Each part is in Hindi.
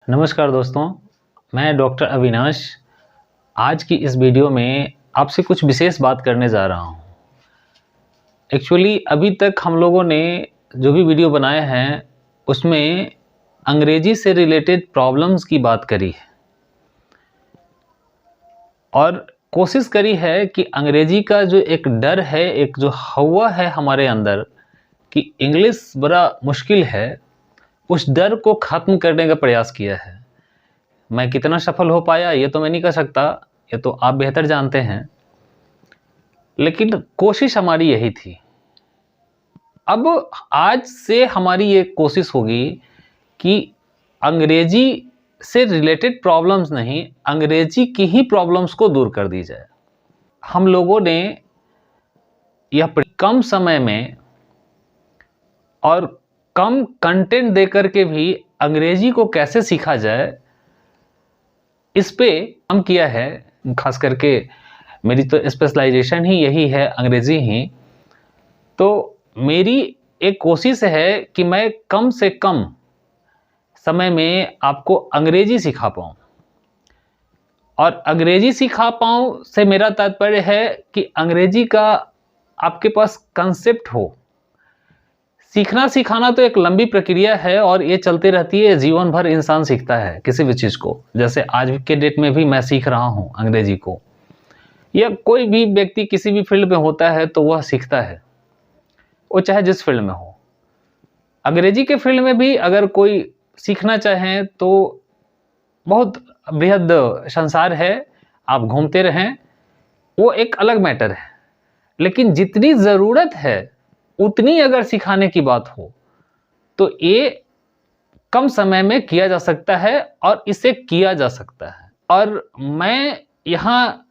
नमस्कार दोस्तों, मैं डॉक्टर अविनाश आज की इस वीडियो में आपसे कुछ विशेष बात करने जा रहा हूँ। एक्चुअली अभी तक हम लोगों ने जो भी वीडियो बनाए हैं उसमें अंग्रेजी से रिलेटेड प्रॉब्लम्स की बात करी है और कोशिश करी है कि अंग्रेजी का जो एक डर है, एक जो हवा है हमारे अंदर कि इंग्लिश बड़ा मुश्किल है, उस डर को ख़त्म करने का प्रयास किया है। मैं कितना सफल हो पाया ये तो मैं नहीं कह सकता, ये तो आप बेहतर जानते हैं, लेकिन कोशिश हमारी यही थी। अब आज से हमारी ये कोशिश होगी कि अंग्रेजी से रिलेटेड प्रॉब्लम्स नहीं, अंग्रेजी की ही प्रॉब्लम्स को दूर कर दी जाए। हम लोगों ने यह कम समय में और कम कंटेंट देकर के भी अंग्रेजी को कैसे सीखा जाए, इस पे काम किया है। खास करके मेरी तो स्पेशलाइजेशन ही यही है, अंग्रेजी ही। तो मेरी एक कोशिश है कि मैं कम से कम समय में आपको अंग्रेजी सिखा पाऊँ, और अंग्रेजी सिखा पाऊँ से मेरा तात्पर्य है कि अंग्रेजी का आपके पास कंसेप्ट हो। सीखना सिखाना तो एक लंबी प्रक्रिया है और ये चलती रहती है, जीवन भर इंसान सीखता है किसी भी चीज़ को। जैसे आज के डेट में भी मैं सीख रहा हूँ अंग्रेजी को, या कोई भी व्यक्ति किसी भी फील्ड में होता है तो वह सीखता है, वो चाहे जिस फील्ड में हो। अंग्रेजी के फील्ड में भी अगर कोई सीखना चाहें तो बहुत बृहद संसार है, आप घूमते रहें, वो एक अलग मैटर है। लेकिन जितनी ज़रूरत है उतनी अगर सिखाने की बात हो तो ये कम समय में किया जा सकता है और इसे किया जा सकता है। और मैं यहाँ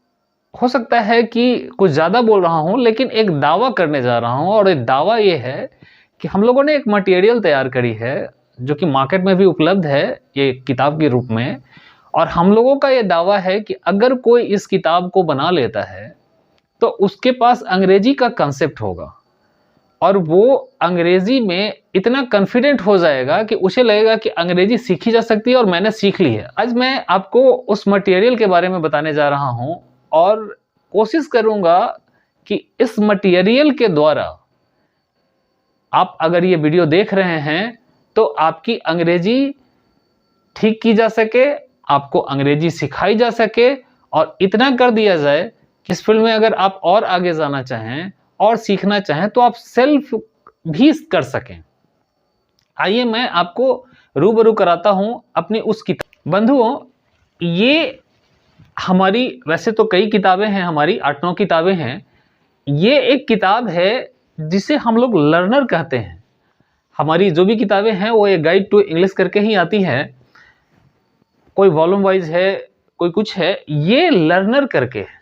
हो सकता है कि कुछ ज़्यादा बोल रहा हूँ, लेकिन एक दावा करने जा रहा हूँ, और एक दावा ये है कि हम लोगों ने एक मटेरियल तैयार करी है जो कि मार्केट में भी उपलब्ध है, ये किताब के रूप में। और हम लोगों का ये दावा है कि अगर कोई इस किताब को बना लेता है तो उसके पास अंग्रेजी का कंसेप्ट होगा और वो अंग्रेजी में इतना कॉन्फिडेंट हो जाएगा कि उसे लगेगा कि अंग्रेजी सीखी जा सकती है और मैंने सीख ली है। आज मैं आपको उस मटेरियल के बारे में बताने जा रहा हूं और कोशिश करूंगा कि इस मटेरियल के द्वारा आप अगर ये वीडियो देख रहे हैं तो आपकी अंग्रेजी ठीक की जा सके, आपको अंग्रेजी सिखाई जा सके, और इतना कर दिया जाए कि इस फील्ड में अगर आप और आगे जाना चाहें और सीखना चाहें तो आप सेल्फ भी कर सकें। आइए मैं आपको रूबरू कराता हूं अपनी उस किताब। बंधुओं, ये हमारी वैसे तो कई किताबें हैं, हमारी 8-9 किताबें हैं। ये एक किताब है जिसे हम लोग लर्नर कहते हैं। हमारी जो भी किताबें हैं वो एक गाइड टू इंग्लिश करके ही आती हैं, कोई वॉल्यूम वाइज है, कोई कुछ है, ये लर्नर करके है।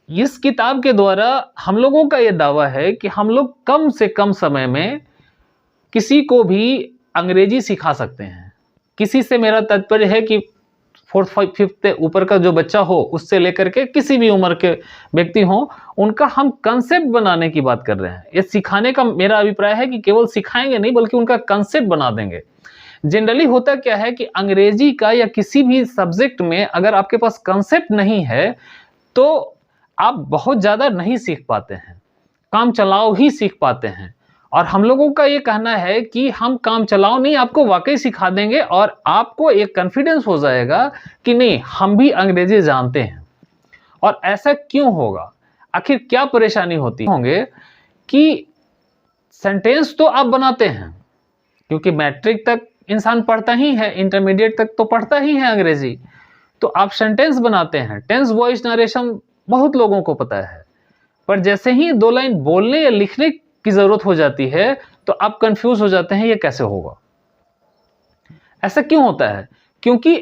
इस किताब के द्वारा हम लोगों का ये दावा है कि हम लोग कम से कम समय में किसी को भी अंग्रेजी सिखा सकते हैं। किसी से मेरा तात्पर्य है कि 4th 5th ऊपर का जो बच्चा हो, उससे लेकर के किसी भी उम्र के व्यक्ति हो, उनका हम कंसेप्ट बनाने की बात कर रहे हैं। ये सिखाने का मेरा अभिप्राय है कि केवल सिखाएंगे नहीं बल्कि उनका कंसेप्ट बना देंगे। जनरली होता क्या है कि अंग्रेजी का या किसी भी सब्जेक्ट में अगर आपके पास कंसेप्ट नहीं है तो आप बहुत ज़्यादा नहीं सीख पाते हैं, काम चलाओ ही सीख पाते हैं। और हम लोगों का ये कहना है कि हम काम चलाओ नहीं, आपको वाकई सिखा देंगे और आपको एक कॉन्फिडेंस हो जाएगा कि नहीं, हम भी अंग्रेजी जानते हैं। और ऐसा क्यों होगा, आखिर क्या परेशानी होती होंगे कि सेंटेंस तो आप बनाते हैं, क्योंकि मैट्रिक तक इंसान पढ़ता ही है, इंटरमीडिएट तक तो पढ़ता ही है अंग्रेजी, तो आप सेंटेंस बनाते हैं। टेंस, वॉइस, नरेशन बहुत लोगों को पता है, पर जैसे ही 2 लाइन बोलने या लिखने की जरूरत हो जाती है तो आप कंफ्यूज हो जाते हैं, ये कैसे होगा। ऐसा क्यों होता है? क्योंकि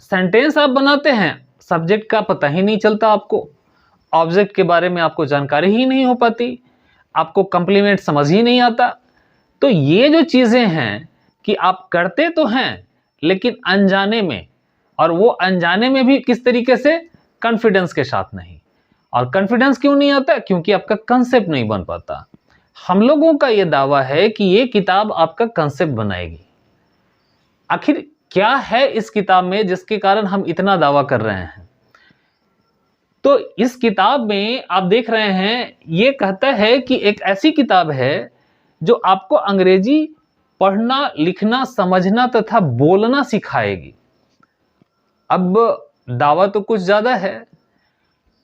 सेंटेंस आप बनाते हैं, सब्जेक्ट का पता ही नहीं चलता, आपको ऑब्जेक्ट के बारे में आपको जानकारी ही नहीं हो पाती, आपको कंप्लीमेंट समझ ही नहीं आता। तो ये जो चीजें हैं कि आप करते तो हैं लेकिन अनजाने में, और वो अनजाने में भी किस तरीके से, कॉन्फिडेंस के साथ नहीं। और कॉन्फिडेंस क्यों नहीं आता? क्योंकि आपका कंसेप्ट नहीं बन पाता। हम लोगों का यह दावा है कि ये किताब आपका कंसेप्ट बनाएगी। आखिर क्या है इस किताब में जिसके कारण हम इतना दावा कर रहे हैं? तो इस किताब में आप देख रहे हैं, ये कहता है कि एक ऐसी किताब है जो आपको अंग्रेजी पढ़ना, लिखना, समझना तथा बोलना सिखाएगी। अब दावा तो कुछ ज्यादा है,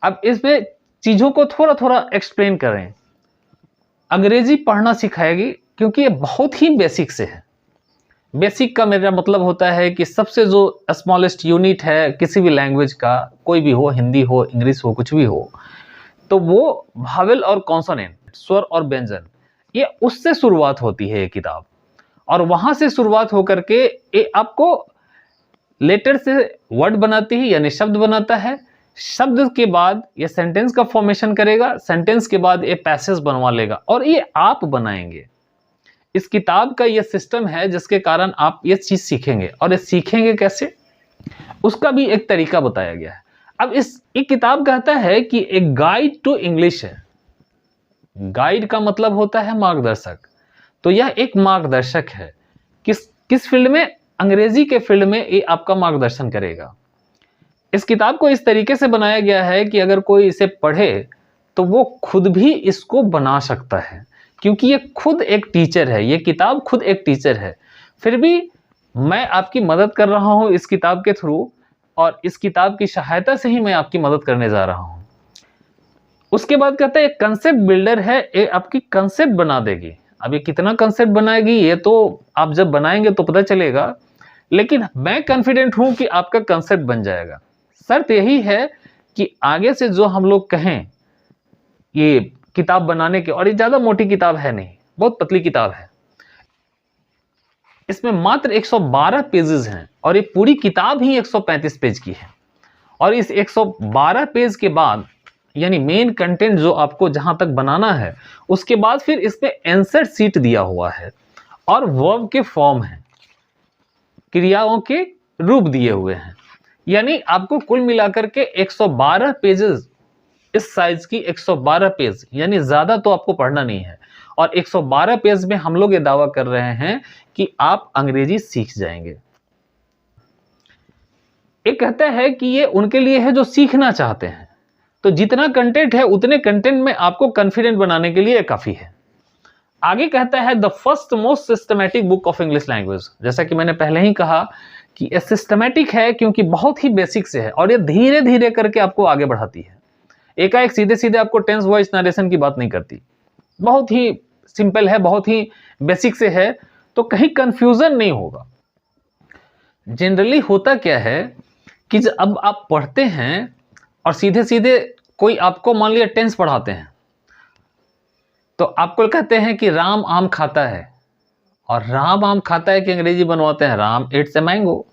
अब इसमें चीजों को थोड़ा थोड़ा एक्सप्लेन करें। अंग्रेजी पढ़ना सिखाएगी क्योंकि ये बहुत ही बेसिक से है। बेसिक का मेरा मतलब होता है कि सबसे जो स्मॉलेस्ट यूनिट है किसी भी लैंग्वेज का, कोई भी हो, हिंदी हो, इंग्लिश हो, कुछ भी हो, तो वो भावेल और कॉन्सोनेंट, स्वर और व्यंजन, ये उससे शुरुआत होती है ये किताब। और वहां से शुरुआत होकर के ये आपको लेटर से वर्ड बनाती है, यानी शब्द बनाता है। शब्द के बाद ये सेंटेंस का फॉर्मेशन करेगा, सेंटेंस के बाद ये पैसेज बनवा लेगा और ये आप बनाएंगे। इस किताब का ये सिस्टम है जिसके कारण आप ये चीज सीखेंगे। और ये सीखेंगे कैसे, उसका भी एक तरीका बताया गया है। अब एक किताब कहता है कि एक गाइड टू इंग्लिश है। गाइड का मतलब होता है मार्गदर्शक, तो यह एक मार्गदर्शक है। किस फील्ड में? अंग्रेजी के फील्ड में ये आपका मार्गदर्शन करेगा। इस किताब को इस तरीके से बनाया गया है कि अगर कोई इसे पढ़े तो वो खुद भी इसको बना सकता है, क्योंकि ये खुद एक टीचर है, ये किताब खुद एक टीचर है। फिर भी मैं आपकी मदद कर रहा हूं इस किताब के थ्रू, और इस किताब की सहायता से ही मैं आपकी मदद करने जा रहा हूं। उसके बाद कहता है एक कंसेप्ट बिल्डर है, ये आपकी कंसेप्ट बना देगी। अब ये कितना कंसेप्ट बनाएगी ये तो आप जब बनाएंगे तो पता चलेगा, लेकिन मैं कॉन्फिडेंट हूं कि आपका कंसेप्ट बन जाएगा। शर्त यही है कि आगे से जो हम लोग कहें ये किताब बनाने के, और ये ज्यादा मोटी किताब है नहीं, बहुत पतली किताब है, इसमें मात्र 112 पेजेस हैं और ये पूरी किताब ही 135 पेज की है। और इस 112 पेज के बाद, यानी मेन कंटेंट जो आपको जहां तक बनाना है, उसके बाद फिर इसमें आंसर शीट दिया हुआ है और वर्ब के फॉर्म है, क्रियाओं के रूप दिए हुए हैं। यानी आपको कुल मिलाकर के 112 पेजेस, इस साइज की 112 पेज, यानी ज्यादा तो आपको पढ़ना नहीं है। और 112 पेज में हम लोग ये दावा कर रहे हैं कि आप अंग्रेजी सीख जाएंगे। एक कहता है कि ये उनके लिए है जो सीखना चाहते हैं। तो जितना कंटेंट है उतने कंटेंट में आपको कॉन्फिडेंट बनाने के लिए काफी है। आगे कहता है the first most systematic book of English language. जैसा कि मैंने पहले ही कहा कि ये सिस्टमैटिक है क्योंकि बहुत ही बेसिक से है और ये धीरे धीरे करके आपको आगे बढ़ाती है। एकाएक सीधे सीधे आपको टेंस वॉइस नरेशन की बात नहीं करती, बहुत ही सिंपल है, बहुत ही बेसिक से है, तो कहीं कंफ्यूजन नहीं होगा। जनरली होता क्या है कि जब अब आप पढ़ते हैं और सीधे सीधे कोई आपको मान लिया टेंस पढ़ाते हैं, तो आपको कहते हैं कि राम आम खाता है, और राम आम खाता है कि अंग्रेजी बनवाते हैं राम इट्स ए मैंगो।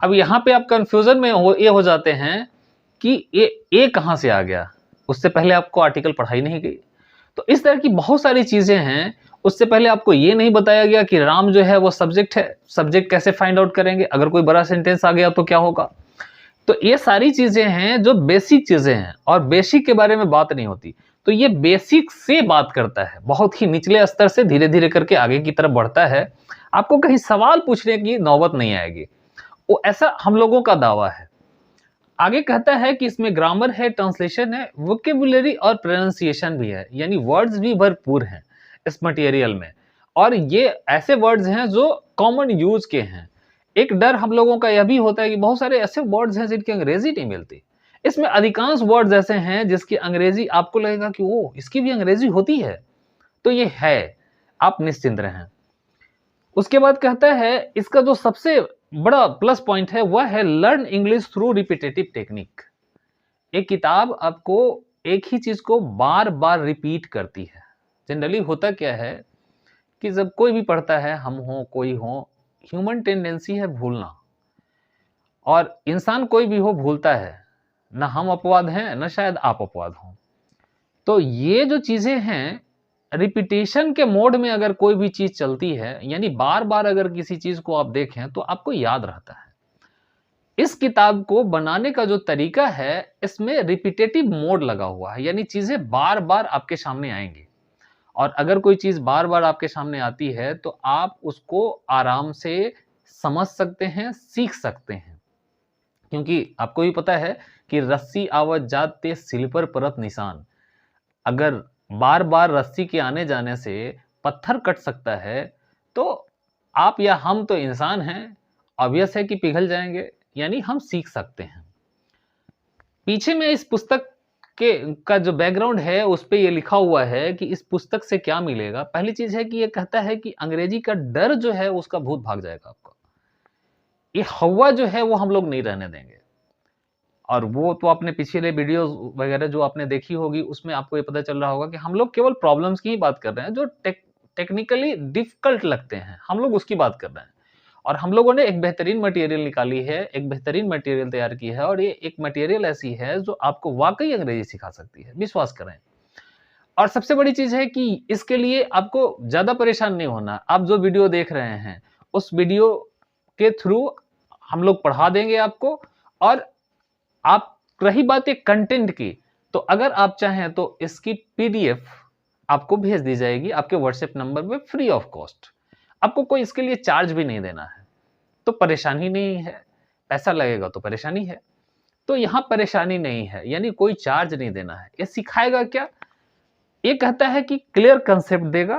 अब यहां पे आप कंफ्यूजन में ये हो जाते हैं कि ये कहां से आ गया, उससे पहले आपको आर्टिकल पढ़ाई नहीं गई। तो इस तरह की बहुत सारी चीजें हैं। उससे पहले आपको ये नहीं बताया गया कि राम जो है वो सब्जेक्ट है, सब्जेक्ट कैसे फाइंड आउट करेंगे, अगर कोई बड़ा सेंटेंस आ गया तो क्या होगा। तो ये सारी चीजें हैं जो बेसिक चीजें हैं, और बेसिक के बारे में बात नहीं होती। तो ये बेसिक से बात करता है, बहुत ही निचले स्तर से धीरे धीरे करके आगे की तरफ बढ़ता है। आपको कहीं सवाल पूछने की नौबत नहीं आएगी, वो ऐसा हम लोगों का दावा है। आगे कहता है कि इसमें ग्रामर है, ट्रांसलेशन है, वोकेबुलरी और प्रोनाउंसिएशन भी है, यानी वर्ड्स भी भरपूर हैं इस मटेरियल में। और ये ऐसे वर्ड्स हैं जो कॉमन यूज के हैं। एक डर हम लोगों का यह भी होता है कि बहुत सारे ऐसे वर्ड्स हैं जिनकी अंग्रेजी नहीं मिलती। इसमें अधिकांश वर्ड्स ऐसे हैं जिसकी अंग्रेजी आपको लगेगा कि ओ, इसकी भी अंग्रेजी होती है, तो ये है, आप निश्चिंत रहें। उसके बाद कहता है इसका जो सबसे बड़ा प्लस पॉइंट है वह है learn English through repetitive technique. एक किताब आपको एक ही चीज को बार बार रिपीट करती है। जनरली होता क्या है कि जब कोई भी पढ़ता है, हम हो कोई हो, ह्यूमन टेंडेंसी है भूलना, और इंसान कोई भी हो भूलता है, ना हम अपवाद हैं ना शायद आप अपवाद हो। तो ये जो चीजें हैं, रिपीटेशन के मोड में अगर कोई भी चीज चलती है, यानी बार बार अगर किसी चीज को आप देखें तो आपको याद रहता है। इस किताब को बनाने का जो तरीका है, इसमें रिपीटेटिव मोड लगा हुआ है, यानी चीजें बार बार आपके सामने आएंगी। और अगर कोई चीज बार बार आपके सामने आती है तो आप उसको आराम से समझ सकते हैं, सीख सकते हैं। क्योंकि आपको भी पता है कि रस्सी आवत जात ते सिल पर परत निशान। अगर बार-बार रस्सी के आने जाने से पत्थर कट सकता है, तो आप या हम तो इंसान हैं, ऑब्वियस है कि पिघल जाएँगे, यानी हम सीख सकते हैं। पीछे में इस पुस्तक के का जो बैकग्राउंड है, उस पे ये लिखा हुआ है कि इस पुस्तक से क्या मिलेगा। पहली चीज़ है कि ये कहता है कि अंग्रेजी का डर जो है, उसका भूत भाग जाएगा आपका। ये हौवा जो है, वो हम लोग नहीं रहने देंगे। और वो तो आपने पिछले वीडियोज़ वगैरह जो आपने देखी होगी, उसमें आपको ये पता चल रहा होगा कि हम लोग केवल प्रॉब्लम्स की ही बात कर रहे हैं, जो टेक्निकली डिफ़िकल्ट लगते हैं, हम लोग उसकी बात कर रहे हैं। और हम लोगों ने एक बेहतरीन मटेरियल निकाली है, एक बेहतरीन मटेरियल तैयार की है और ये एक मटेरियल ऐसी है जो आपको वाक़ई अंग्रेज़ी सिखा सकती है, विश्वास करें। और सबसे बड़ी चीज़ है कि इसके लिए आपको ज़्यादा परेशान नहीं होना। आप जो वीडियो देख रहे हैं, उस वीडियो के थ्रू हम लोग पढ़ा देंगे आपको। और आप रही बात एक कंटेंट की, तो अगर आप चाहें तो इसकी पीडीएफ आपको भेज दी जाएगी आपके व्हाट्सएप नंबर पे फ्री ऑफ कॉस्ट। आपको कोई इसके लिए चार्ज भी नहीं देना है, तो परेशानी नहीं है। पैसा लगेगा तो परेशानी है, तो यहाँ परेशानी नहीं है, यानी कोई चार्ज नहीं देना है। ये सिखाएगा क्या? ये कहता है कि क्लियर कंसेप्ट देगा।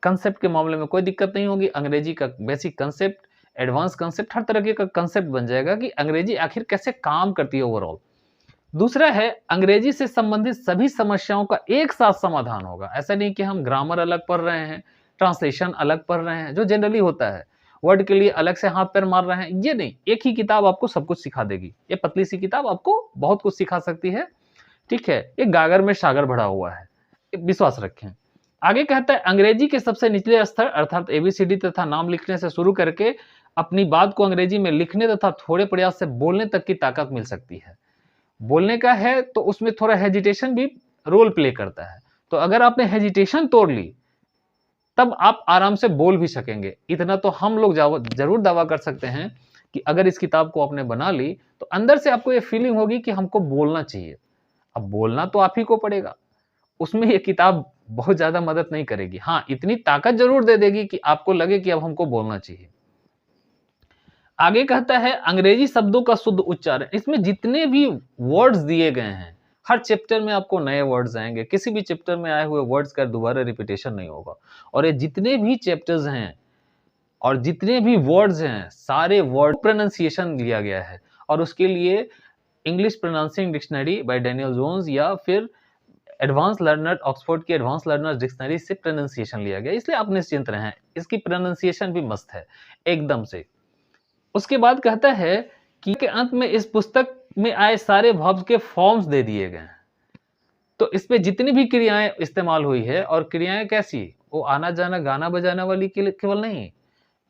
कंसेप्ट के मामले में कोई दिक्कत नहीं होगी। अंग्रेजी का बेसिक कंसेप्ट, एडवांस कंसेप्ट, हर तरह का कंसेप्ट बन जाएगा कि अंग्रेजी आखिर कैसे काम करती है ओवरऑल। दूसरा है, अंग्रेजी से संबंधित सभी समस्याओं का एक साथ समाधान होगा। ऐसा नहीं कि हम ग्रामर अलग पढ़ रहे हैं, ट्रांसलेशन अलग पढ़ रहे हैं, जो जनरली होता है। वर्ड के लिए अलग से हाथ पैर मार रहे हैं, ये नहीं। एक ही किताब आपको सब कुछ सिखा देगी। ये पतली सी किताब आपको बहुत कुछ सिखा सकती है, ठीक है? ये गागर में सागर भरा हुआ है, विश्वास रखें। आगे कहता है, अंग्रेजी के सबसे निचले स्तर अर्थात एबीसीडी तथा नाम लिखने से शुरू करके अपनी बात को अंग्रेजी में लिखने तथा थोड़े प्रयास से बोलने तक की ताकत मिल सकती है। बोलने का है तो उसमें थोड़ा हेजिटेशन भी रोल प्ले करता है। तो अगर आपने हेजिटेशन तोड़ ली, तब आप आराम से बोल भी सकेंगे। इतना तो हम लोग जरूर दावा कर सकते हैं कि अगर इस किताब को आपने बना ली, तो अंदर से आपको ये फीलिंग होगी कि हमको बोलना चाहिए। अब बोलना तो आप ही को पड़ेगा, उसमें ये किताब बहुत ज्यादा मदद नहीं करेगी। हाँ, इतनी ताकत जरूर दे देगी कि आपको लगे कि अब हमको बोलना चाहिए। आगे कहता है, अंग्रेजी शब्दों का शुद्ध उच्चारण। इसमें जितने भी वर्ड्स दिए गए हैं, हर चैप्टर में आपको नए वर्ड्स आएंगे। किसी भी चैप्टर में आए हुए वर्ड्स का दोबारा रिपीटेशन नहीं होगा। और ये जितने भी चैप्टर्स हैं और जितने भी वर्ड्स हैं, सारे वर्ड प्रोनाउंसिएशन लिया गया है। और उसके लिए English pronouncing dictionary by Daniel Jones या फिर एडवांस लर्नर, ऑक्सफोर्ड की एडवांस लर्नर डिक्शनरी से प्रोनाउंसिएशन लिया गया। इसलिए आप निश्चिंत रहें, इसकी प्रोनाउंसिएशन भी मस्त है एकदम से। उसके बाद कहता है कि के अंत में इस पुस्तक में आए सारे वर्ब्स के फॉर्म्स दे दिए गए हैं। तो इसमें जितनी भी क्रियाएं इस्तेमाल हुई है, और क्रियाएं कैसी, वो आना जाना गाना बजाना वाली केवल नहीं।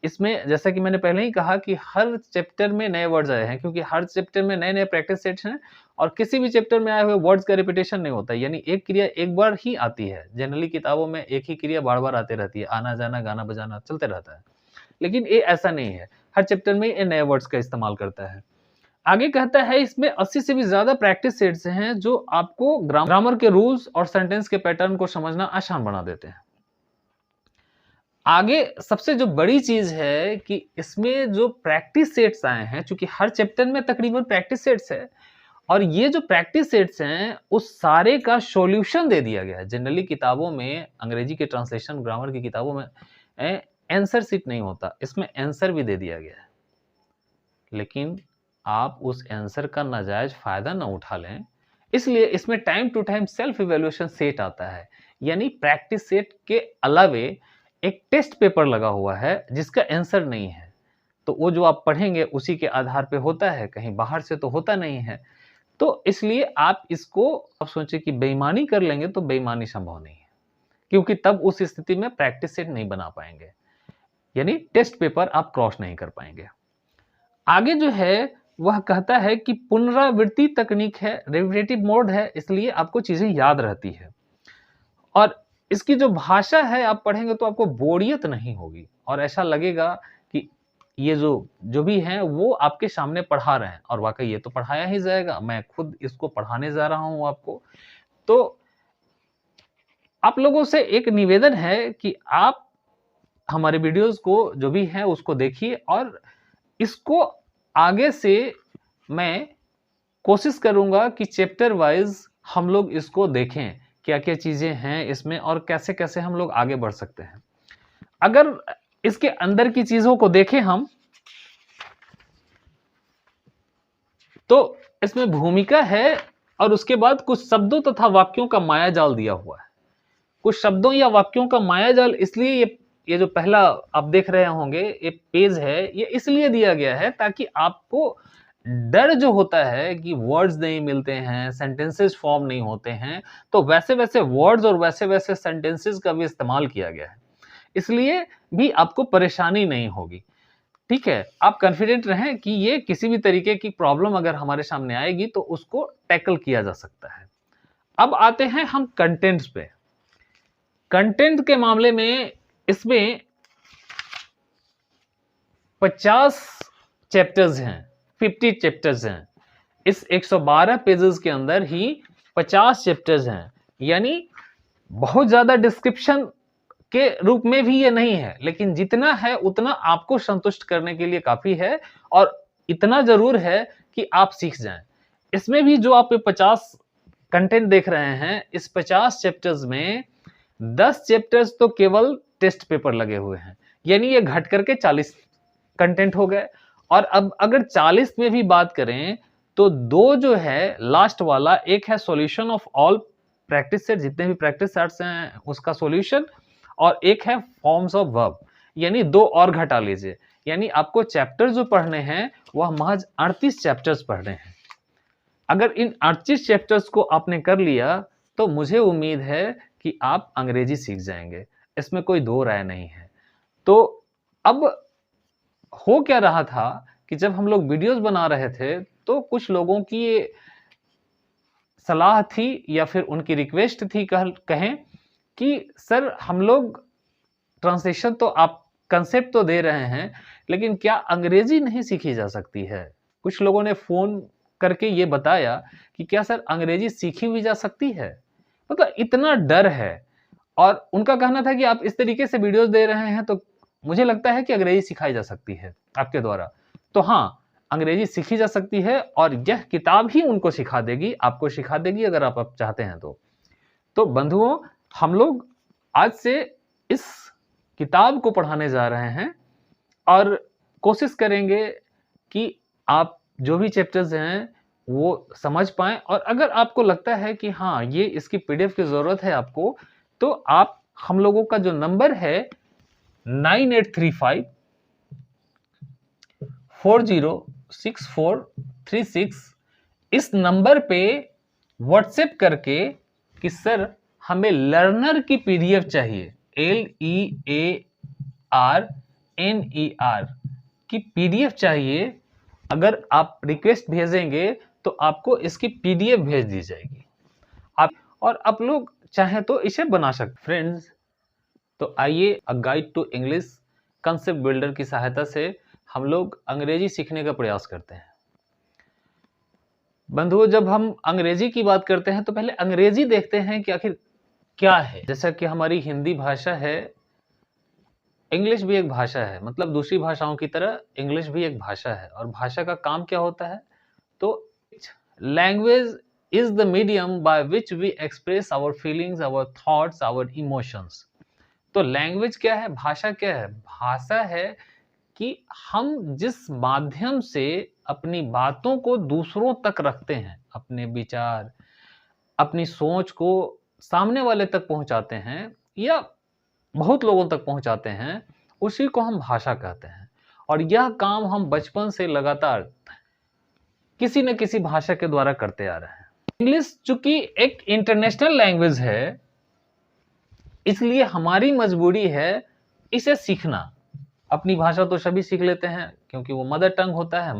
इसमें जैसा कि मैंने पहले ही कहा कि हर चैप्टर में नए वर्ड्स आए हैं, क्योंकि हर चैप्टर में नए नए प्रैक्टिस सेट्स हैं। और किसी भी चैप्टर में आए हुए वर्ड्स का रिपीटेशन नहीं होता, यानी एक क्रिया एक बार ही आती है। जनरली किताबों में एक ही क्रिया बार बार आती रहती है, आना जाना गाना बजाना चलते रहता है। लेकिन ये ऐसा नहीं है, हर चैप्टर में ये नए वर्ड्स का इस्तेमाल करता है। आगे कहता है, इसमें 80 से भी ज्यादा प्रैक्टिस सेट्स हैं जो आपको ग्रामर के रूल्स और सेंटेंस के पैटर्न को समझना आसान बना देते हैं। आगे सबसे जो बड़ी चीज है कि इसमें जो प्रैक्टिस सेट्स आए हैं, चूंकि हर चैप्टर में तकरीबन प्रैक्टिस सेट्स है, और ये जो प्रैक्टिस सेट्स हैं उस सारे का सॉल्यूशन दे दिया गया है। जनरली किताबों में, अंग्रेजी के ट्रांसलेशन ग्रामर की किताबों में आंसर शीट नहीं होता, इसमें आंसर भी दे दिया गया है। लेकिन आप उस आंसर का नाजायज फायदा ना उठा लें, इसलिए इसमें time to time self evaluation set आता है। यानी प्रैक्टिस सेट के अलावे एक टेस्ट पेपर लगा हुआ है जिसका आंसर नहीं है, तो वो जो आप पढ़ेंगे उसी के आधार पे होता है, कहीं बाहर से तो होता नहीं है। तो इसलिए आप इसको, आप सोचे कि बेईमानी कर लेंगे, तो बेईमानी संभव नहीं है, क्योंकि तब उस स्थिति में प्रैक्टिस सेट नहीं बना पाएंगे, यानी टेस्ट पेपर आप क्रॉस नहीं कर पाएंगे। आगे जो है वह कहता है कि पुनरावृत्ति तकनीक है, रिपीटेटिव मोड है, इसलिए आपको चीजें याद रहती है। और इसकी जो भाषा है, आप पढ़ेंगे तो आपको बोरियत नहीं होगी, और ऐसा लगेगा कि ये जो भी हैं वो आपके सामने पढ़ा रहे हैं, और वाकई ये तो पढ़ाया ही जाएगा। मैं खुद इसको पढ़ाने जा रहा हूं आपको। तो आप लोगों से एक निवेदन है कि आप हमारे वीडियोस को जो भी है उसको देखिए, और इसको आगे से मैं कोशिश करूंगा कि चैप्टर वाइज हम लोग इसको देखें, क्या क्या चीजें हैं इसमें और कैसे कैसे हम लोग आगे बढ़ सकते हैं। अगर इसके अंदर की चीजों को देखें हम, तो इसमें भूमिका है और उसके बाद कुछ शब्दों तथा वाक्यों का मायाजाल दिया हुआ है। कुछ शब्दों या वाक्यों का मायाजाल इसलिए ये जो पहला आप देख रहे होंगे ये पेज है, ये इसलिए दिया गया है ताकि आपको डर जो होता है कि वर्ड्स नहीं मिलते हैं, सेंटेंसेस फॉर्म नहीं होते हैं, तो वैसे वैसे वर्ड्स और वैसे वैसे सेंटेंसेस का भी इस्तेमाल किया गया है, इसलिए भी आपको परेशानी नहीं होगी। ठीक है, आप कॉन्फिडेंट रहें कि ये किसी भी तरीके की प्रॉब्लम अगर हमारे सामने आएगी तो उसको टैकल किया जा सकता है। अब आते हैं हम कंटेंट्स पे। कंटेंट के मामले में इसमें 50 चैप्टर्स हैं, 50 चैप्टर्स हैं। इस 112 पेजेस के अंदर ही 50 चैप्टर्स हैं, यानी बहुत ज्यादा डिस्क्रिप्शन के रूप में भी ये नहीं है, लेकिन जितना है उतना आपको संतुष्ट करने के लिए काफी है और इतना जरूर है कि आप सीख जाएं। इसमें भी जो आप 50 कंटेंट देख रहे हैं, इस 50 चैप्टर्स में 10 चैप्टर्स तो केवल टेस्ट पेपर लगे हुए हैं, यानी ये घट करके 40 कंटेंट हो गए। और अब अगर 40 में भी बात करें तो दो जो है लास्ट वाला, एक है solution of all practice set, जितने भी प्रैक्टिस सेट्स हैं उसका सॉल्यूशन, और एक है फॉर्म्स ऑफ वर्ब, यानी दो और घटा लीजिए, यानी आपको चैप्टर जो पढ़ने हैं वह महज 38 चैप्टर्स पढ़ने हैं। अगर इन 38 चैप्टर्स को आपने कर लिया तो मुझे उम्मीद है कि आप अंग्रेजी सीख जाएंगे, इसमें कोई दो राय नहीं है। तो अब हो क्या रहा था कि जब हम लोग वीडियोस बना रहे थे तो कुछ लोगों की ये सलाह थी या फिर उनकी रिक्वेस्ट थी, कहें कि सर हम लोग ट्रांसलेशन तो आप कंसेप्ट तो दे रहे हैं, लेकिन क्या अंग्रेजी नहीं सीखी जा सकती है? कुछ लोगों ने फोन करके ये बताया कि क्या सर अंग्रेजी सीखी भी जा सकती है? मतलब इतना डर है, और उनका कहना था कि आप इस तरीके से वीडियोस दे रहे हैं तो मुझे लगता है कि अंग्रेजी सिखाई जा सकती है आपके द्वारा। तो हाँ, अंग्रेजी सीखी जा सकती है और यह किताब ही उनको सिखा देगी, आपको सिखा देगी अगर आप चाहते हैं तो बंधुओं, हम लोग आज से इस किताब को पढ़ाने जा रहे हैं और कोशिश करेंगे कि आप जो भी चैप्टर्स हैं वो समझ पाएं, और अगर आपको लगता है कि हाँ ये इसकी पीडीएफ की ज़रूरत है आपको, तो आप हम लोगों का जो नंबर है 9835 406436, इस नंबर पे व्हाट्सएप करके कि सर हमें लर्नर की पीडीएफ चाहिए, LEARNER की पीडीएफ चाहिए, अगर आप रिक्वेस्ट भेजेंगे तो आपको इसकी पीडीएफ भेज दी जाएगी और आप लोग चाहें तो इसे बना सकते। फ्रेंड्स, तो आइए a guide to English concept builder की सहायता से हम लोग अंग्रेजी सीखने का प्रयास करते हैं। बंधुओं, जब हम अंग्रेजी की बात करते हैं तो पहले अंग्रेजी देखते हैं कि आखिर क्या है। जैसा कि हमारी हिंदी भाषा है, इंग्लिश भी एक भाषा है, मतलब दूसरी भाषाओं की तरह इंग्लिश भी एक भाषा है, और भाषा का काम क्या होता है? तो language is the medium by which we express our feelings, our thoughts, our emotions. तो लैंग्वेज क्या है, भाषा क्या है? भाषा है कि हम जिस माध्यम से अपनी बातों को दूसरों तक रखते हैं, अपने विचार, अपनी सोच को सामने वाले तक पहुंचाते हैं या बहुत लोगों तक पहुंचाते हैं, उसी को हम भाषा कहते हैं। और यह काम हम बचपन से लगातार किसी न किसी भाषा के द्वारा करते आ रहे हैं। इंग्लिश चूंकि एक इंटरनेशनल लैंग्वेज है, इसलिए हमारी मजबूरी है इसे सीखना। अपनी भाषा तो सभी सीख लेते हैं क्योंकि वो मदर टंग होता है,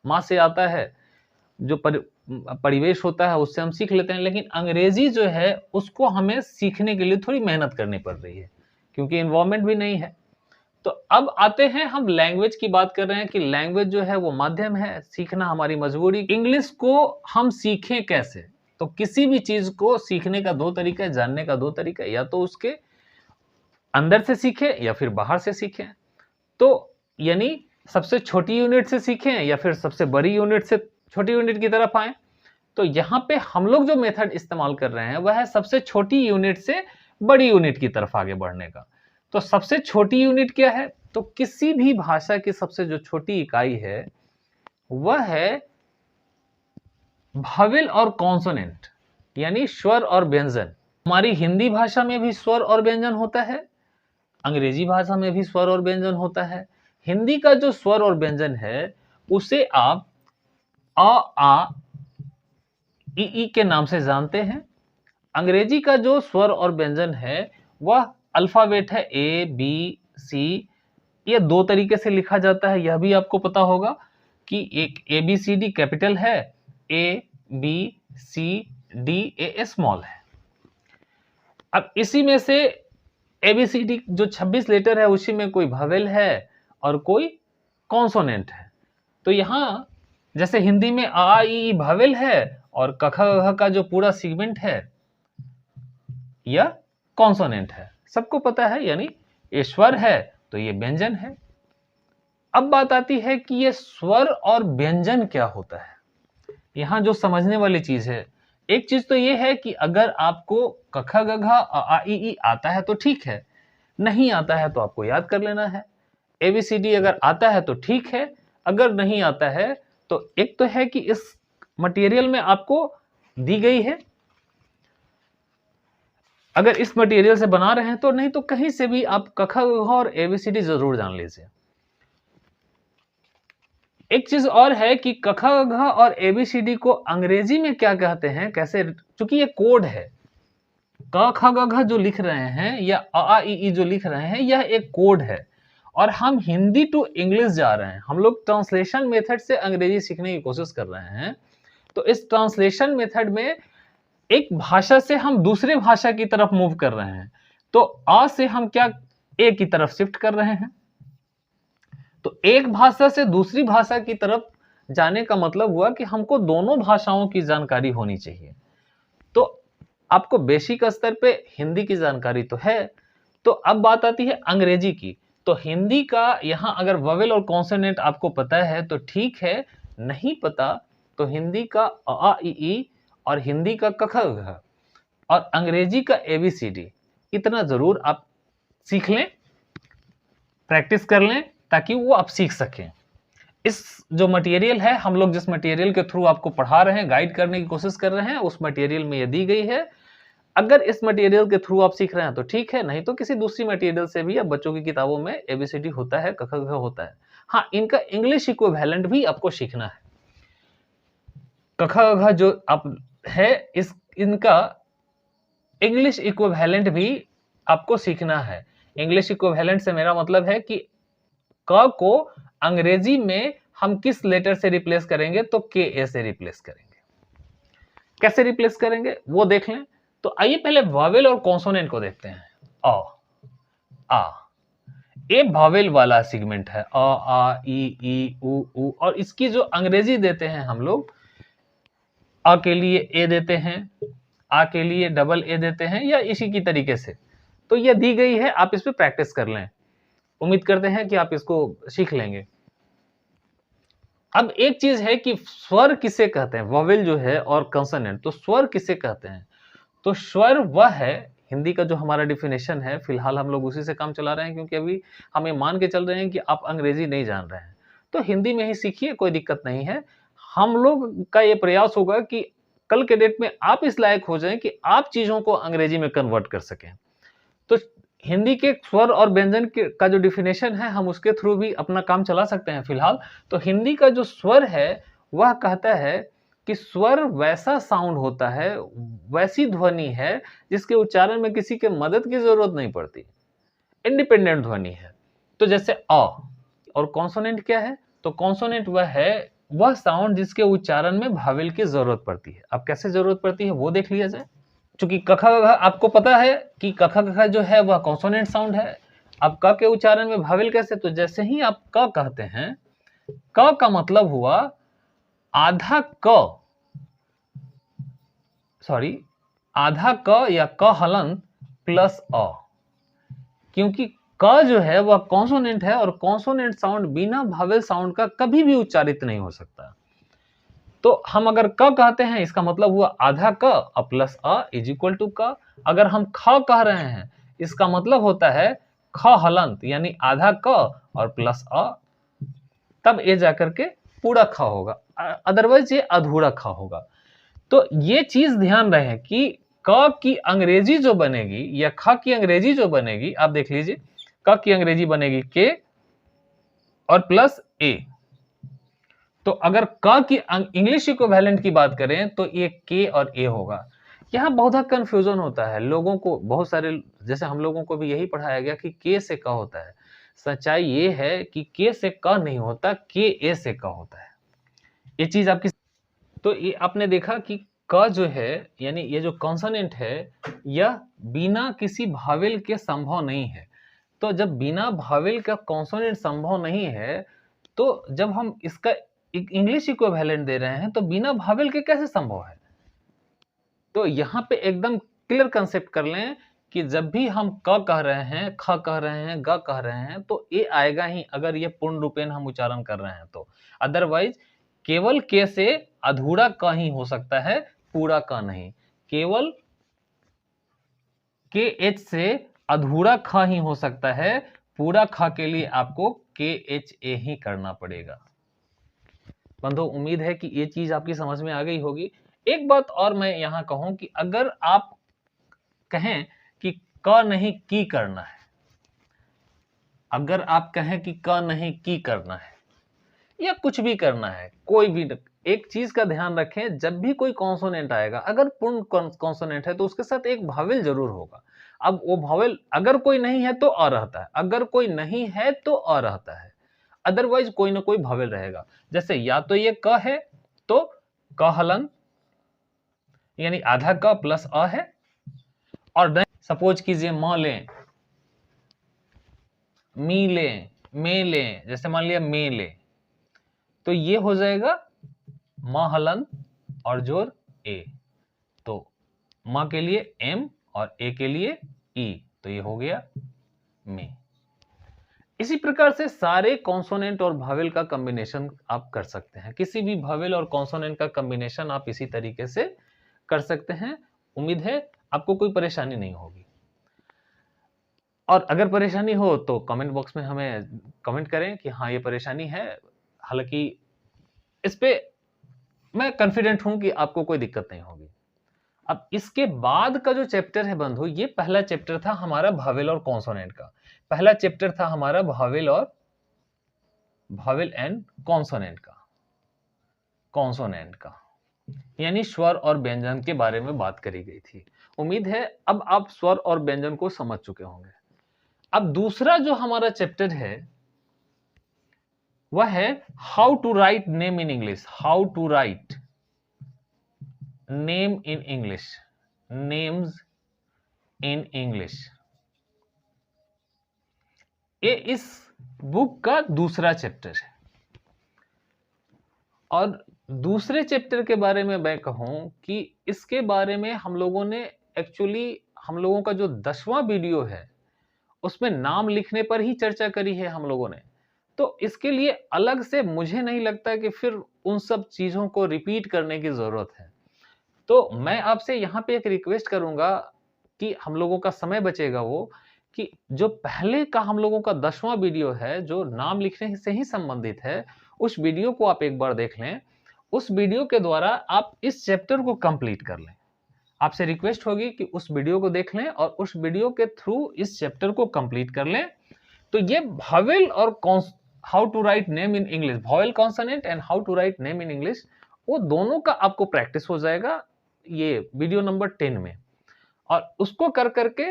माँ से आता है, जो परिवेश होता है उससे हम सीख लेते हैं। लेकिन अंग्रेजी जो है उसको हमें सीखने के लिए थोड़ी मेहनत करनी पड़ रही है क्योंकि इन्वायरमेंट भी नहीं है। तो अब आते हैं, हम लैंग्वेज की बात कर रहे हैं कि लैंग्वेज जो है वो माध्यम है, सीखना हमारी मजबूरी। इंग्लिश को हम सीखें कैसे? तो किसी भी चीज को सीखने का दो तरीका है, जानने का दो तरीका है, या तो उसके अंदर से सीखें या फिर बाहर से सीखें। तो यानी सबसे छोटी यूनिट से सीखें या फिर सबसे बड़ी यूनिट से छोटी यूनिट की तरफ आए? तो यहाँ पे हम लोग जो मेथड इस्तेमाल कर रहे हैं वह है सबसे छोटी यूनिट से बड़ी यूनिट की तरफ आगे बढ़ने का। तो सबसे छोटी यूनिट क्या है? तो किसी भी भाषा की सबसे जो छोटी इकाई है वह है भावेल और कॉन्सोनेंट, यानी स्वर और व्यंजन। हमारी हिंदी भाषा में भी स्वर और व्यंजन होता है, अंग्रेजी भाषा में भी स्वर और व्यंजन होता है। हिंदी का जो स्वर और व्यंजन है उसे आप अ, आ, ई के नाम से जानते हैं। अंग्रेजी का जो स्वर और व्यंजन है वह अल्फाबेट है ए बी सी। यह दो तरीके से लिखा जाता है, यह भी आपको पता होगा कि एक A B C D capital है, A B C D a small है। अब इसी में से ए बी सी डी जो 26 लेटर है उसी में कोई भावेल है और कोई कॉन्सोनेंट है। तो यहां जैसे हिंदी में आ ई भावेल है और क ख ग का जो पूरा सीगमेंट है यह कॉन्सोनेंट है, सबको पता है, यानी ये स्वर है तो ये व्यंजन है। अब बात आती है कि ये स्वर और व्यंजन क्या होता है। यहां जो समझने वाली चीज है, एक चीज तो ये है कि अगर आपको क ख ग घ अ आ ई ई आता है तो ठीक है, नहीं आता है तो आपको याद कर लेना है। ABCD अगर आता है तो ठीक है, अगर नहीं आता है तो एक तो है कि इस मटेरियल में आपको दी गई है, अगर इस मटेरियल से बना रहे हैं तो, नहीं तो कहीं से भी आप क ख ग घ और ABCD जरूर जान लीजिए। एक चीज और है कि क ख ग घ और ABCD को अंग्रेजी में क्या कहते हैं, कैसे, चूंकि ये कोड है, क ख ग घ जो लिख रहे हैं या अ आ ई ई जो लिख रहे हैं यह एक कोड है और हम हिंदी टू इंग्लिश जा रहे हैं। हम लोग ट्रांसलेशन मेथड से अंग्रेजी सीखने की कोशिश कर रहे हैं। तो इस ट्रांसलेशन मेथड में एक भाषा से हम दूसरे भाषा की तरफ मूव कर रहे हैं। तो आ से हम क्या ए की तरफ शिफ्ट कर रहे हैं। तो एक भाषा से दूसरी भाषा की तरफ जाने का मतलब हुआ कि हमको दोनों भाषाओं की जानकारी होनी चाहिए। तो आपको बेसिक स्तर पे हिंदी की जानकारी तो है। तो अब बात आती है अंग्रेजी की। तो हिंदी का यहां अगर वोवेल और कॉन्सोनेंट आपको पता है तो ठीक है, नहीं पता तो हिंदी का अ आ इ ई और हिंदी का क ख ग घ और अंग्रेजी का ABCD इतना जरूर आप सीख लें, प्रैक्टिस कर लें, ताकि वो आप सीख सकें। इस जो मटेरियल है, हम लोग जिस मटेरियल के थ्रू आपको पढ़ा रहे हैं, गाइड करने की कोशिश कर रहे हैं, उस मटेरियल में ये दी गई है। अगर इस मटेरियल के थ्रू आप सीख रहे हैं तो ठीक है, नहीं तो किसी दूसरी मटेरियल से भी, या बच्चों की किताबों में ABCD होता है, क ख ग घ होता है। हाँ, इनका इंग्लिश इक्विवेलेंट भी आपको सीखना है। क ख ग घ जो आप है, इनका इंग्लिश इक्विवेलेंट भी आपको सीखना है। इंग्लिश इक्विवेलेंट से मेरा मतलब है कि क को अंग्रेजी में हम किस लेटर से रिप्लेस करेंगे, तो KA से रिप्लेस करेंगे। कैसे रिप्लेस करेंगे वो देख लें। तो आइए पहले वॉवेल और कॉन्सोनेंट को देखते हैं। अ, आ, ए वॉवेल वाला सेगमेंट है, अ आ ई उ और इसकी जो अंग्रेजी देते हैं हम लोग, अ के लिए ए देते हैं, आ के लिए डबल ए देते हैं, या इसी की तरीके से। तो ये दी गई है, आप इस पे प्रैक्टिस कर लें। उम्मीद करते हैं कि आप इसको सीख लेंगे। अब एक चीज है कि स्वर किसे कहते हैं, वॉवेल जो है और कंसोनेंट, तो स्वर किसे कहते हैं। तो स्वर वह है, हिंदी का जो हमारा डिफिनेशन है, फिलहाल हम लोग उसी से काम चला रहे हैं, क्योंकि अभी हम ये मान के चल रहे हैं कि आप अंग्रेजी नहीं जान रहे हैं, तो हिंदी में ही सीखिए, कोई दिक्कत नहीं है। हम लोग का ये प्रयास होगा कि कल के डेट में आप इस लायक हो जाएं कि आप चीजों को अंग्रेजी में कन्वर्ट कर सकें। तो हिंदी के स्वर और व्यंजन का जो डिफिनेशन है, हम उसके थ्रू भी अपना काम चला सकते हैं फिलहाल। तो हिंदी का जो स्वर है वह कहता है कि स्वर वैसा साउंड होता है, वैसी ध्वनि है जिसके उच्चारण में किसी के मदद की जरूरत नहीं पड़ती, इंडिपेंडेंट ध्वनि है। तो जैसे अ। और कॉन्सोनेंट क्या है, तो कॉन्सोनेंट वह है, वह साउंड जिसके उच्चारण में भावेल की जरूरत पड़ती है। अब कैसे जरूरत पड़ती है वो देख लिया जाए। चूंकि क ख ग घ आपको पता है कि क ख ग घ जो है वह कॉन्सोनेंट साउंड है। अब क के उच्चारण में भावेल कैसे, तो जैसे ही आप क कहते हैं, क का मतलब हुआ आधा क, सॉरी, आधा क या क हलन प्लस अ, क्योंकि क जो है वह कॉन्सोनेंट है और कॉन्सोनेंट साउंड बिना वावेल साउंड का कभी भी उच्चारित नहीं हो सकता। तो हम अगर क कहते हैं इसका मतलब हुआ आधा क और प्लस अ इज इक्वल टू क। अगर हम ख कह रहे हैं इसका मतलब होता है ख हलंत यानी आधा क और प्लस अ, तब ये जाकर के पूरा ख होगा, अदरवाइज ये अधूरा ख होगा। तो ये चीज ध्यान रहे कि क की अंग्रेजी जो बनेगी या ख की अंग्रेजी जो बनेगी, आप देख लीजिए क की अंग्रेजी बनेगी के और प्लस ए। तो अगर क की इंग्लिश इक्विवेलेंट की बात करें तो ये के और ए होगा। यहाँ बहुत कंफ्यूजन होता है लोगों को, बहुत सारे जैसे हम लोगों को भी यही पढ़ाया गया कि के से क होता है। सच्चाई ये है कि के से क नहीं होता, के ए से क होता है। ये चीज आपकी, तो ये आपने देखा कि क जो है यानी ये जो कॉन्सोनेंट है यह बिना किसी भावेल के संभव नहीं है। तो जब बिना भावेल का कॉन्सोनेंट संभव नहीं है तो जब हम इसका इंग्लिश इक्विवेलेंट दे रहे हैं तो बिना भावेल के कैसे संभव है। तो यहां पे एकदम क्लियर कंसेप्ट कर लें कि जब भी हम क कह रहे हैं, ख कह रहे हैं, ग कह रहे हैं तो ए आएगा ही, अगर ये पूर्ण रूपेण हम उच्चारण कर रहे हैं तो। अदरवाइज केवल के से अधूरा क ही हो सकता है, पूरा क नहीं। केवल के एच से अधूरा ख ही हो सकता है, पूरा ख के लिए आपको के एच ए ही करना पड़ेगा। बंधु उम्मीद है कि ये चीज आपकी समझ में आ गई होगी। एक बात और मैं यहां कहूं कि अगर आप कहें कि क नहीं की करना है, अगर आप कहें कि क नहीं की करना है या कुछ भी करना है, कोई भी, एक चीज का ध्यान रखें जब भी कोई कॉन्सोनेंट आएगा, अगर पूर्ण कॉन्सोनेंट है तो उसके साथ एक भावेल जरूर होगा। अब वो भावेल अगर कोई नहीं है तो अ रहता है, अगर कोई नहीं है तो अ रहता है, अदरवाइज कोई ना कोई भावेल रहेगा। जैसे या तो ये क है तो क हलन यानी आधा क प्लस अ है, और सपोज कीजिए म लें, मी लें, मे लें, जैसे मान लिया मे ले, तो ये हो जाएगा म हलन और जोर ए। तो म के लिए एम और ए के लिए ई, तो ये हो गया मे। इसी प्रकार से सारे कॉन्सोनेंट और भावेल का कॉम्बिनेशन आप कर सकते हैं। किसी भी भावेल और कॉन्सोनेंट का कॉम्बिनेशन आप इसी तरीके से कर सकते हैं। उम्मीद है आपको कोई परेशानी नहीं होगी, और अगर परेशानी हो तो कमेंट बॉक्स में हमें कमेंट करें कि हाँ ये परेशानी है। हालांकि इस पे मैं कॉन्फिडेंट हूं कि आपको कोई दिक्कत नहीं होगी। अब इसके बाद का जो चैप्टर है बंधु, ये पहला चैप्टर था हमारा भावेल और कॉन्सोनेंट का। पहला चैप्टर था हमारा भावेल एंड कॉन्सोनेंट का, यानी स्वर और व्यंजन के बारे में बात करी गई थी। उम्मीद है अब आप स्वर और व्यंजन को समझ चुके होंगे। अब दूसरा जो हमारा चैप्टर है वह है how to write name in English. How to write name in English, names in English. ये इस बुक का दूसरा चैप्टर है। और दूसरे चैप्टर के बारे में मैं कहूं कि इसके बारे में हम लोगों ने एक्चुअली, हम लोगों का जो 10वां वीडियो है उसमें नाम लिखने पर ही चर्चा करी है हम लोगों ने। तो इसके लिए अलग से मुझे नहीं लगता कि फिर उन सब चीजों को रिपीट करने की जरूरत है। तो मैं आपसे यहाँ पे एक रिक्वेस्ट करूंगा कि हम लोगों का समय बचेगा वो, कि जो पहले का हम लोगों का 10वां वीडियो है जो नाम लिखने से ही संबंधित है, उस वीडियो को आप एक बार देख लें। उस वीडियो के द्वारा आप इस चैप्टर को कंप्लीट कर लें। आपसे रिक्वेस्ट होगी कि उस वीडियो को देख लें और उस वीडियो के थ्रू इस चैप्टर को कंप्लीट कर लें। तो ये भावेल और how to write name in English, vowel consonant and how to write name in English, वो दोनों का आपको प्रैक्टिस हो जाएगा ये वीडियो नंबर 10 में। और उसको कर करके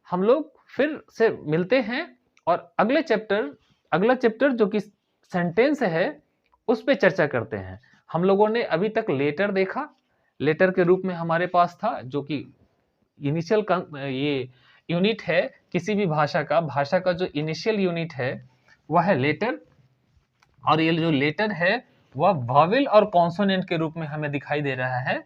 हम लोग फिर से मिलते हैं और अगला चैप्टर जो कि सेंटेंस है उस पे चर्चा करते हैं। हम लोगों ने अभी तक लेटर देखा, लेटर के रूप में हमारे पास था जो कि इनिशियल ये यूनिट है किसी भी भाषा का जो इनिशियल यूनिट है वह है लेटर, और ये जो लेटर है वह वावेल और कॉन्सोनेंट के रूप में हमें दिखाई दे रहा है।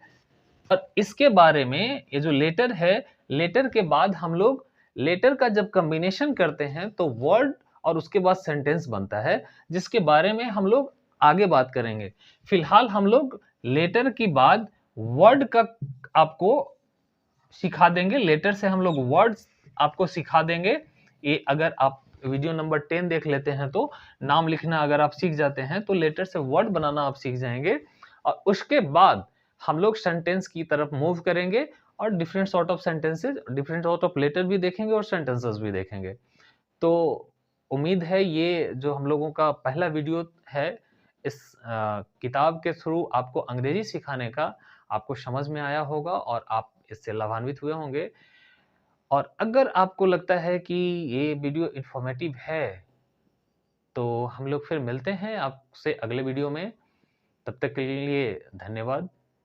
और इसके बारे में ये जो लेटर है, लेटर के बाद हम लोग लेटर का जब कॉम्बिनेशन करते हैं तो वर्ड और उसके बाद सेंटेंस बनता है, जिसके बारे में हम लोग आगे बात करेंगे। फिलहाल हम लोग लेटर की बाद वर्ड का आपको सिखा देंगे। लेटर से हम लोग वर्ड्स आपको सिखा देंगे। ये अगर आप वीडियो नंबर 10 देख लेते हैं तो नाम लिखना अगर आप सीख जाते हैं तो लेटर से वर्ड बनाना आप सीख जाएंगे, और उसके बाद हम लोग सेंटेंस की तरफ मूव करेंगे और different sort of sentences, different sort of letter भी देखेंगे और सेंटेंसेस भी देखेंगे। तो उम्मीद है ये जो हम लोगों का पहला वीडियो है, इस किताब के थ्रू आपको अंग्रेजी सिखाने का, आपको समझ में आया होगा और आप इससे लाभान्वित हुए होंगे। और अगर आपको लगता है कि ये वीडियो इन्फॉर्मेटिव है, तो हम लोग फिर मिलते हैं आपसे अगले वीडियो में। तब तक के लिए धन्यवाद।